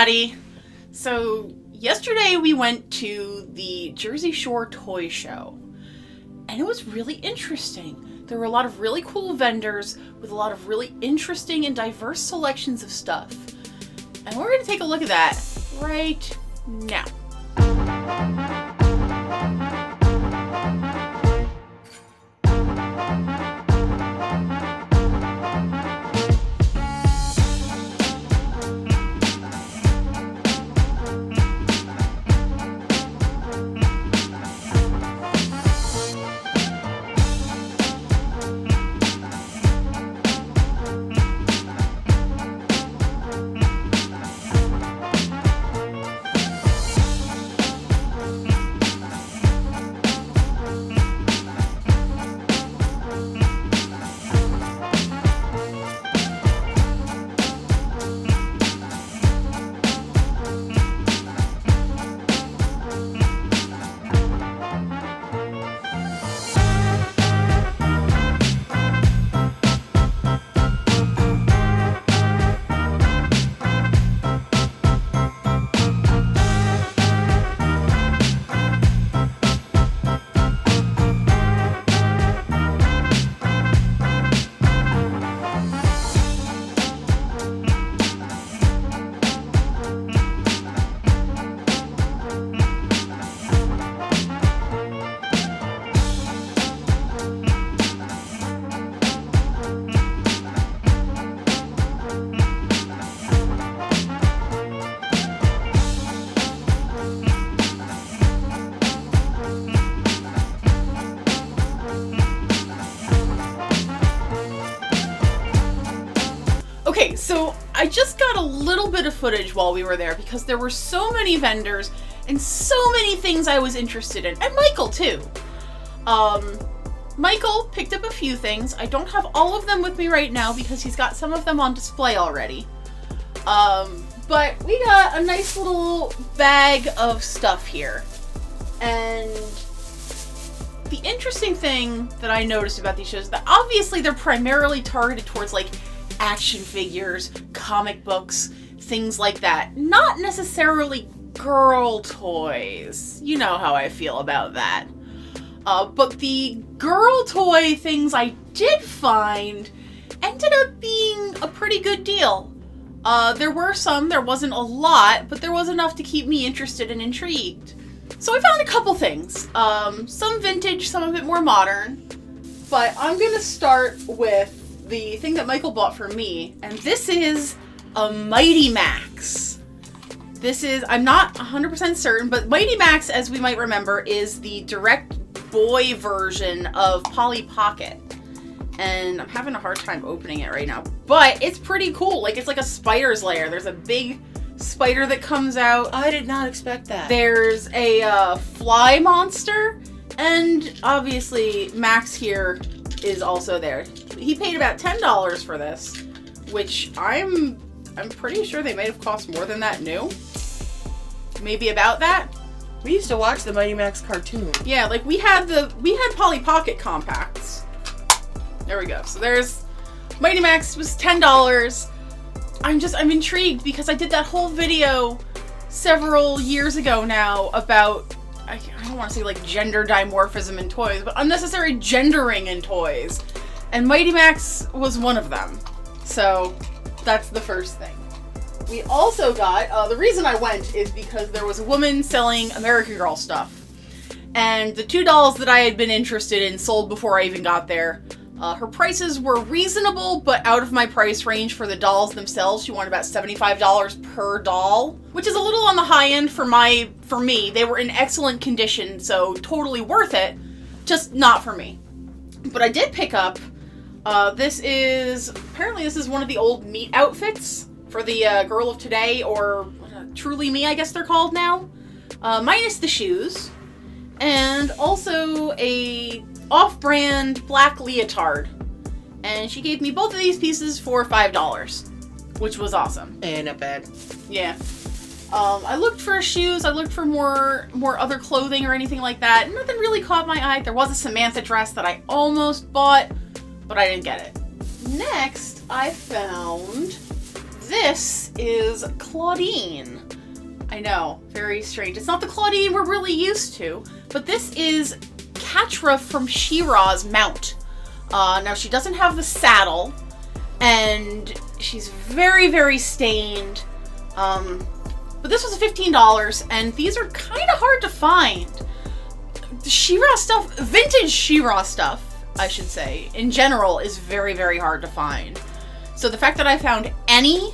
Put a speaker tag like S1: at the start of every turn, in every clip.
S1: everybody! So, yesterday we went to the Jersey Shore Toy Show, and it was really interesting. There were a lot of really cool vendors with a lot of really interesting and diverse selections of stuff. And we're going to take a look at that right now. Okay, so I just got a little bit of footage while we were there because there were so many vendors and so many things I was interested in. And Michael, too. Michael picked up a few things. I don't have all of them with me right now because he's got some of them on display already. But we got a nice little bag of stuff here. And the interesting thing that I noticed about these shows is that obviously they're primarily targeted towards, like, action figures, comic books, things like that. Not necessarily girl toys. You know how I feel about that. But the girl toy things I did find ended up being a pretty good deal. There were some, there wasn't a lot, but there was enough to keep me interested and intrigued. So I found a couple things. Some vintage, some a bit more modern. But I'm gonna start with the thing that Michael bought for me, and this is a Mighty Max. This is, I'm not 100% certain, but Mighty Max, as we might remember, is the direct boy version of Polly Pocket. And I'm having a hard time opening it right now, but it's pretty cool. Like, it's like a spider's lair. There's a big spider that comes out.
S2: I did not expect that.
S1: There's a fly monster, and obviously Max here is also there. He paid about $10 for this, which I'm pretty sure they may have cost more than that new. Maybe about that.
S2: We used to watch the Mighty Max cartoon.
S1: Yeah, like we had Polly Pocket compacts. There we go. So there's Mighty Max was $10. I'm intrigued because I did that whole video several years ago now about, I don't want to say like gender dimorphism in toys, but unnecessary gendering in toys. And Mighty Max was one of them. So that's the first thing. We also got, the reason I went is because there was a woman selling American Girl stuff. And the two dolls that I had been interested in sold before I even got there. Her prices were reasonable, but out of my price range for the dolls themselves. She wanted about $75 per doll, which is a little on the high end for me. They were in excellent condition, so totally worth it, just not for me. But I did pick up, this is one of the old meat outfits for the Girl of Today, or Truly Me, I guess they're called now, minus the shoes, and also a off-brand black leotard. And she gave me both of these pieces for $5, which was awesome.
S2: And not bad.
S1: Yeah. I looked for shoes, I looked for more other clothing or anything like that. Nothing really caught my eye. There was a Samantha dress that I almost bought, but I didn't get it. Next, I found this is Claudine. I know, very strange. It's not the Claudine we're really used to, but this is Catra from She-Ra's mount. Now she doesn't have the saddle, and she's very, very stained. But this was $15, and these are kind of hard to find. The She-Ra stuff, vintage She-Ra stuff, I should say, in general, is very, very hard to find. So the fact that I found any,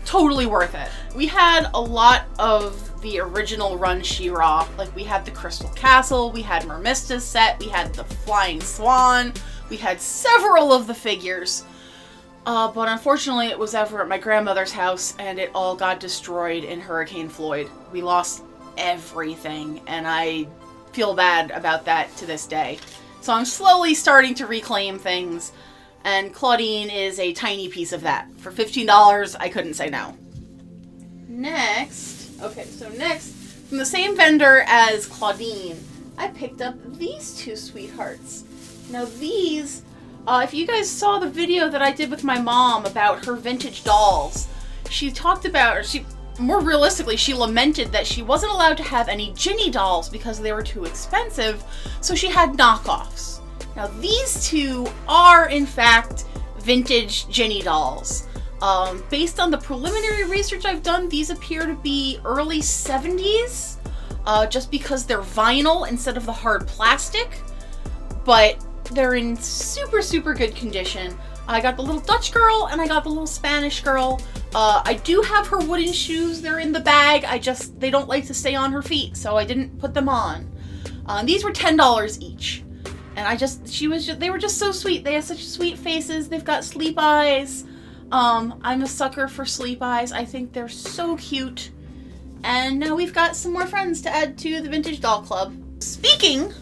S1: totally worth it. We had a lot of the original run She-Ra. Like, we had the Crystal Castle, we had Mermista's set, we had the Flying Swan, we had several of the figures. But unfortunately it was ever at my grandmother's house, and it all got destroyed in Hurricane Floyd. We lost everything, and I feel bad about that to this day. So I'm slowly starting to reclaim things, and Claudine is a tiny piece of that. For $15, I couldn't say no. Next, from the same vendor as Claudine, I picked up these two sweethearts. Now these, if you guys saw the video that I did with my mom about her vintage dolls, she talked about, more realistically, she lamented that she wasn't allowed to have any Ginny dolls because they were too expensive, so she had knockoffs. Now these two are, in fact, vintage Ginny dolls. Based on the preliminary research I've done, these appear to be early 70s, just because they're vinyl instead of the hard plastic, but they're in super, super good condition. I got the little Dutch girl and I got the little Spanish girl. I do have her wooden shoes. They're in the bag. They don't like to stay on her feet, so I didn't put them on. These were $10 each. And they were just so sweet. They have such sweet faces. They've got sleep eyes. I'm a sucker for sleep eyes. I think they're so cute. And now we've got some more friends to add to the Vintage Doll Club. Speaking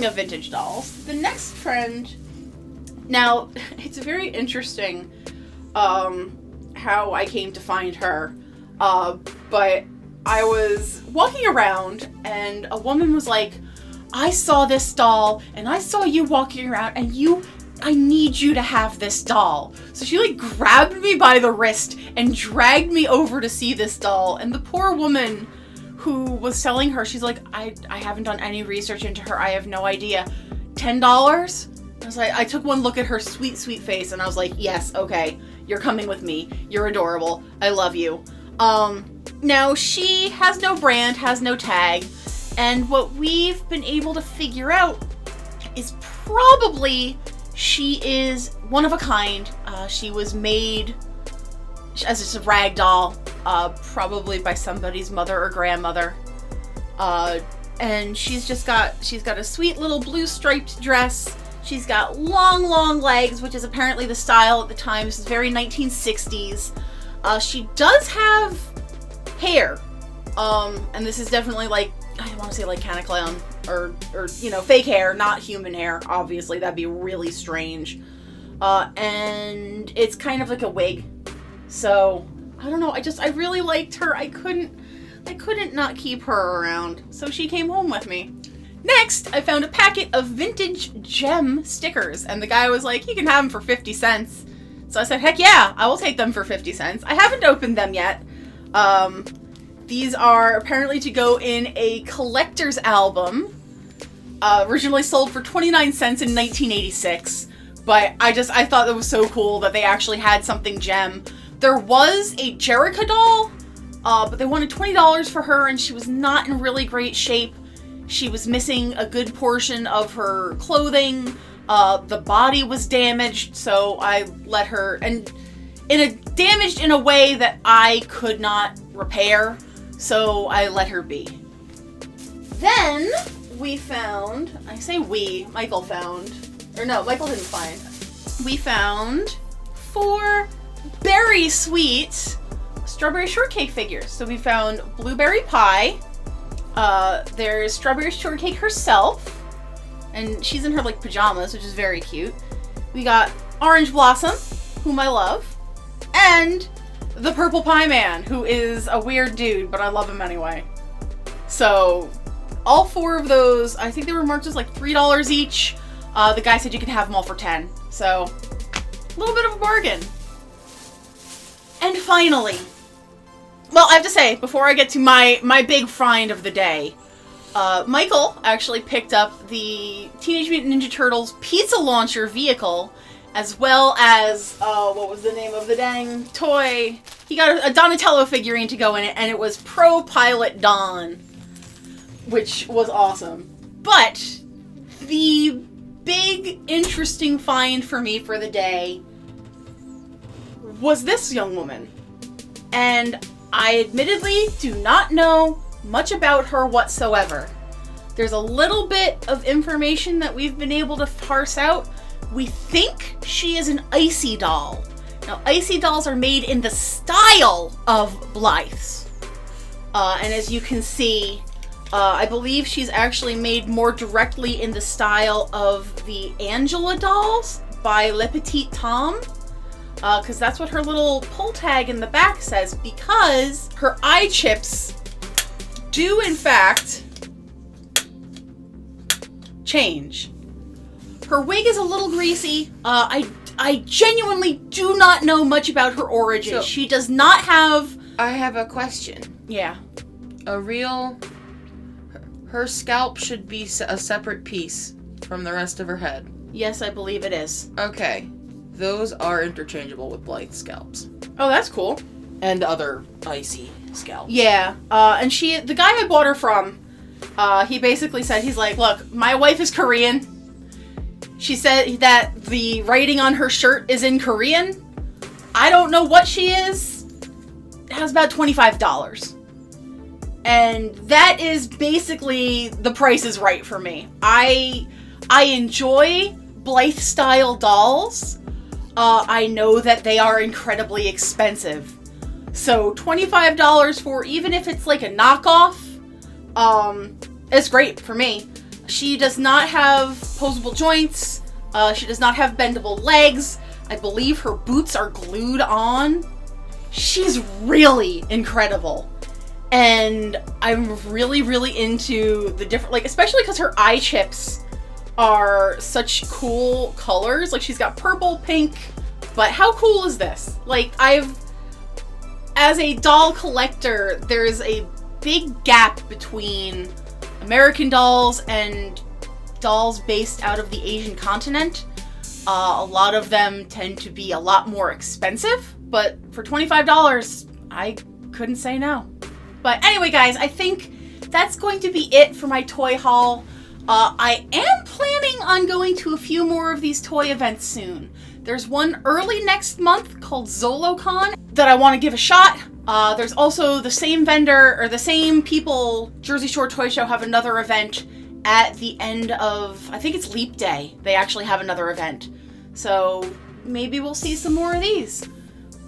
S1: of vintage dolls, the next friend, now it's very interesting how I came to find her, but I was walking around and a woman was like, I saw this doll and I saw you walking around and I need you to have this doll. So she like grabbed me by the wrist and dragged me over to see this doll, and the poor woman who was selling her, she's like, I haven't done any research into her. I have no idea. $10? I was like, I took one look at her sweet, sweet face and I was like, yes, okay, you're coming with me. You're adorable. I love you. Now she has no brand, has no tag, and what we've been able to figure out is probably she is one of a kind. She was made as just a rag doll, probably by somebody's mother or grandmother. And she's got a sweet little blue striped dress. She's got long, long legs, which is apparently the style at the time. This is very 1960s. She does have hair. And this is definitely like, I want to say like Canna Clown or fake hair, not human hair. Obviously, that'd be really strange. And it's kind of like a wig. So, I don't know, I really liked her. I couldn't not keep her around. So she came home with me. Next, I found a packet of vintage Jem Stickers, and the guy was like, you can have them for 50 cents. So I said, heck yeah, I will take them for 50 cents. I haven't opened them yet. These are apparently to go in a collector's album, originally sold for 29 cents in 1986. But I thought it was so cool that they actually had something Jem. There was a Jericho doll, but they wanted $20 for her, and she was not in really great shape. She was missing a good portion of her clothing. The body was damaged, so I let her, and damaged in a way that I could not repair, so I let her be. Then we found, Michael found, or no, Michael didn't find. We found 4 very sweet strawberry shortcake figures. So we found Blueberry Pie. There's Strawberry Shortcake herself, and she's in her like pajamas, which is very cute. We got Orange Blossom, whom I love, and the Purple Pie Man, who is a weird dude, but I love him anyway. So all 4 of those, I think they were marked as like $3 each. The guy said you could have them all for 10, so a little bit of a bargain. And finally, well, I have to say, before I get to my big find of the day, Michael actually picked up the Teenage Mutant Ninja Turtles pizza launcher vehicle, as well as, what was the name of the dang toy? He got a Donatello figurine to go in it, and it was Pro Pilot Don, which was awesome. But the big, interesting find for me for the day was this young woman. And I admittedly do not know much about her whatsoever. There's a little bit of information that we've been able to parse out. We think she is an icy doll. Now, icy dolls are made in the style of Blythe's. And as you can see, I believe she's actually made more directly in the style of the Angela dolls by Le Petit Tom. Because that's what her little pull tag in the back says, because her eye chips do, in fact, change. Her wig is a little greasy. I genuinely do not know much about her origin.
S2: So,
S1: she does not have...
S2: I have a question.
S1: Yeah.
S2: Her scalp should be a separate piece from the rest of her head.
S1: Yes, I believe it is.
S2: Okay. Those are interchangeable with Blythe scalps.
S1: Oh, that's cool.
S2: And other icy scalps.
S1: Yeah. And the guy I bought her from, he basically said, he's like, look, my wife is Korean. She said that the writing on her shirt is in Korean. I don't know what she is. It has about $25. And that is basically the price is right for me. I enjoy Blythe style dolls. I know that they are incredibly expensive. So $25 for, even if it's like a knockoff, it's great for me. She does not have posable joints. She does not have bendable legs. I believe her boots are glued on. She's really incredible. And I'm really, really into the different, like, especially because her eye chips are such cool colors. Like, she's got purple, pink, but how cool is this? Like, as a doll collector, there's a big gap between American dolls and dolls based out of the Asian continent. A lot of them tend to be a lot more expensive, but for $25, I couldn't say no. But anyway, guys, I think that's going to be it for my toy haul. I am planning on going to a few more of these toy events soon. There's one early next month called ZoloCon that I want to give a shot. There's also the same vendor, or the same people, Jersey Shore Toy Show, have another event at the end of, I think it's Leap Day. They actually have another event. So maybe we'll see some more of these.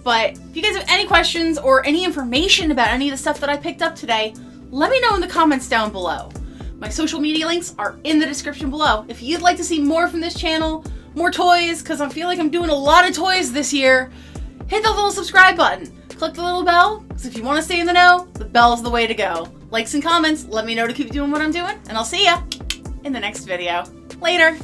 S1: But if you guys have any questions or any information about any of the stuff that I picked up today, let me know in the comments down below. My social media links are in the description below. If you'd like to see more from this channel, more toys, because I feel like I'm doing a lot of toys this year, hit the little subscribe button. Click the little bell, because if you want to stay in the know, the bell's the way to go. Likes and comments, let me know to keep doing what I'm doing, and I'll see ya in the next video. Later!